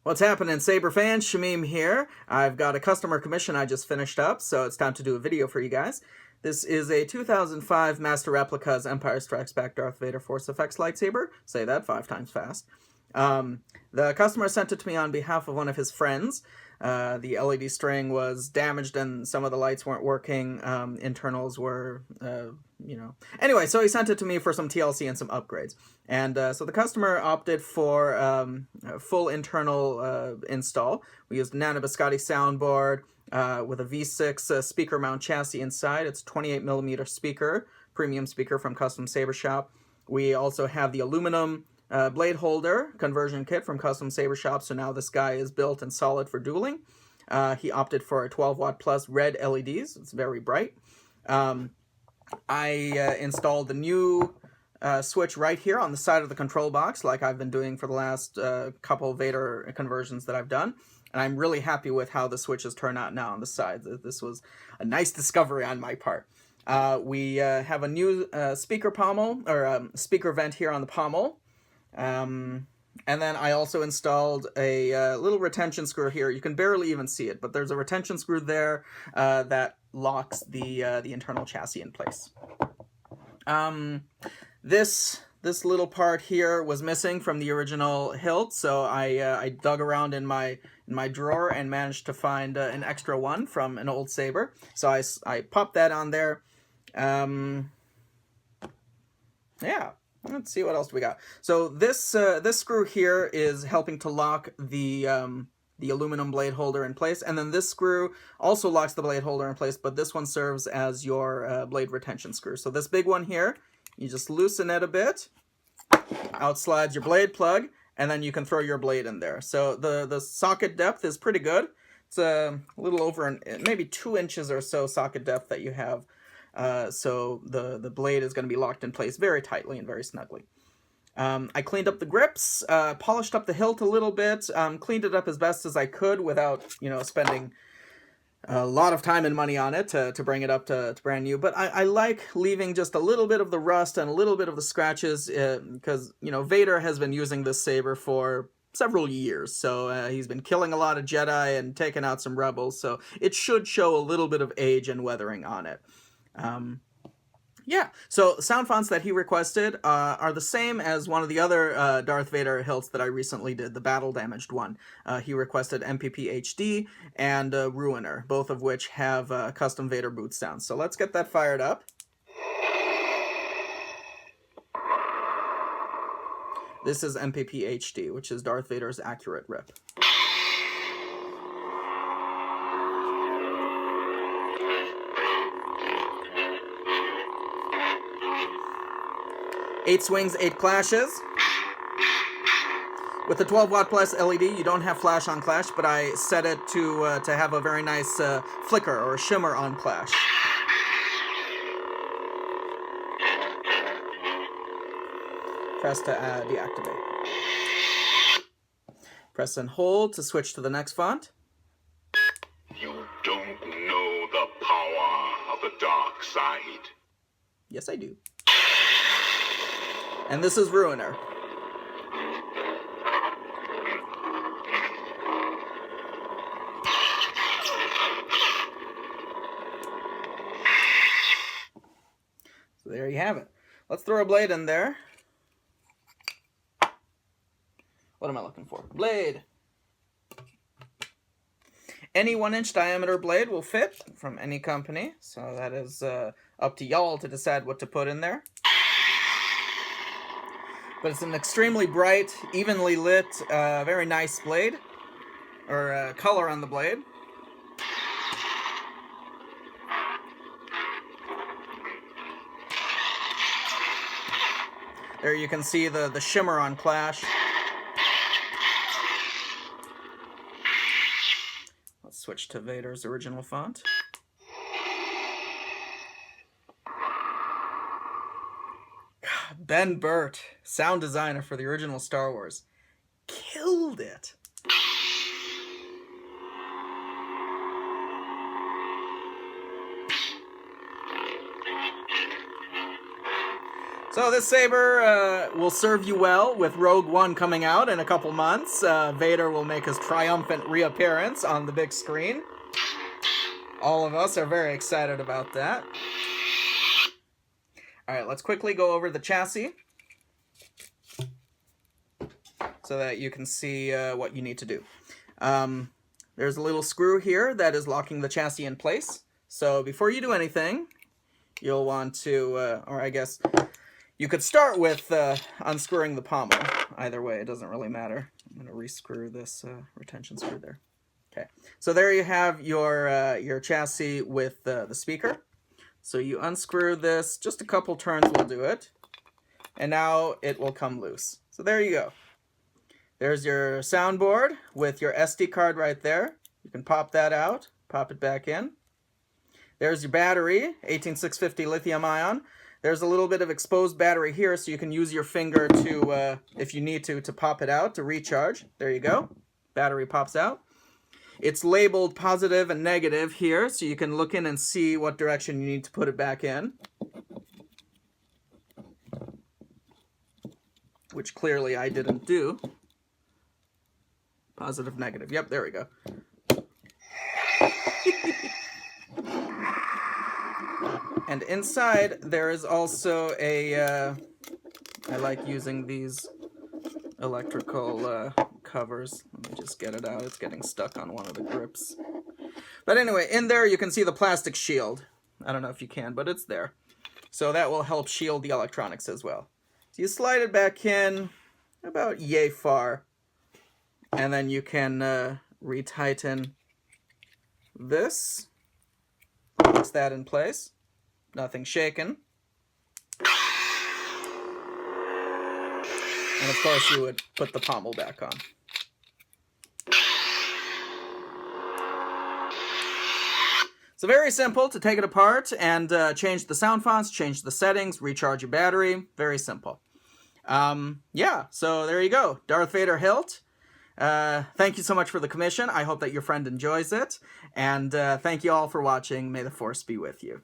What's happening, Saber fans? Shamim here. I've got a customer commission I just finished up, so it's time to do a video for you guys. This is a 2005 Master Replicas Empire Strikes Back Darth Vader Force Effects lightsaber. Say that 5 times fast. The customer sent it to me on behalf of one of his friends. The LED string was damaged and some of the lights weren't working. Internals were, Anyway, so he sent it to me for some TLC and some upgrades. And so the customer opted for a full internal install. We used Nano Biscotti soundboard with a V6 speaker mount chassis inside. It's 28mm speaker, premium speaker from Custom Saber Shop. We also have the aluminum blade holder conversion kit from Custom Saber Shop, so now this guy is built and solid for dueling. He opted for a 12-watt plus red LEDs. It's very bright. I installed the new switch right here on the side of the control box, like I've been doing for the last couple Vader conversions that I've done. And I'm really happy with how the switches turn out now on the side. This was a nice discovery on my part. We have a new speaker pommel, or speaker vent here on the pommel. And then I also installed a little retention screw here. You can barely even see it, but there's a retention screw there that locks the internal chassis in place. This little part here was missing from the original hilt, so I dug around in my drawer and managed to find an extra one from an old saber. So I popped that on there. Yeah. Let's see what else we got. So this screw here is helping to lock the aluminum blade holder in place, and then this screw also locks the blade holder in place, but this one serves as your blade retention screw. So this big one here, you just loosen it a bit, out slides your blade plug, and then you can throw your blade in there. So the socket depth is pretty good. It's a little over maybe 2 inches or so socket depth that you have. So the blade is going to be locked in place very tightly and very snugly. I cleaned up the grips, polished up the hilt a little bit, cleaned it up as best as I could without, spending a lot of time and money on it to bring it up to brand new. But I like leaving just a little bit of the rust and a little bit of the scratches because, Vader has been using this saber for several years, so he's been killing a lot of Jedi and taking out some rebels, so it should show a little bit of age and weathering on it. Yeah, so sound fonts that he requested are the same as one of the other Darth Vader hilts that I recently did, the battle damaged one. He requested MPP HD and Ruiner, both of which have custom Vader boot sounds. So let's get that fired up. This is MPP HD, which is Darth Vader's accurate rip. Eight swings, 8 clashes. With the 12-watt plus LED, you don't have flash on clash, but I set it to have a very nice flicker or shimmer on clash. Press to deactivate. Press and hold to switch to the next font. You don't know the power of the dark side. Yes, I do. And this is Ruiner. So there you have it. Let's throw a blade in there. What am I looking for? Blade. Any 1-inch diameter blade will fit from any company, so that is up to y'all to decide what to put in there. But it's an extremely bright, evenly lit, very nice blade, or color on the blade. There you can see the shimmer on clash. Let's switch to Vader's original font. Ben Burtt, sound designer for the original Star Wars, killed it. So this saber will serve you well with Rogue One coming out in a couple months. Vader will make his triumphant reappearance on the big screen. All of us are very excited about that. Alright, let's quickly go over the chassis so that you can see what you need to do. There's a little screw here that is locking the chassis in place. So before you do anything, you'll want to, or I guess you could start with unscrewing the pommel. Either way, it doesn't really matter. I'm going to rescrew this retention screw there. Okay, so there you have your chassis with the speaker. So you unscrew this, just a couple turns will do it. And now it will come loose. So there you go. There's your soundboard with your SD card right there. You can pop that out, pop it back in. There's your battery, 18650 lithium ion. There's a little bit of exposed battery here, so you can use your finger to, if you need to pop it out, to recharge. There you go. Battery pops out. It's labeled positive and negative here, so you can look in and see what direction you need to put it back in. Which clearly I didn't do. Positive, negative. Yep, there we go. And inside there is also a, I like using these electrical covers. Let me just get it out. It's getting stuck on one of the grips. But anyway, in there you can see the plastic shield. I don't know if you can, but it's there. So that will help shield the electronics as well. So you slide it back in about yay far. And then you can retighten this. Fix that in place. Nothing shaken. And of course you would put the pommel back on. So very simple to take it apart and change the sound fonts, change the settings, recharge your battery. Very simple. Yeah, so there you go. Darth Vader hilt. Thank you so much for the commission. I hope that your friend enjoys it. And thank you all for watching. May the Force be with you.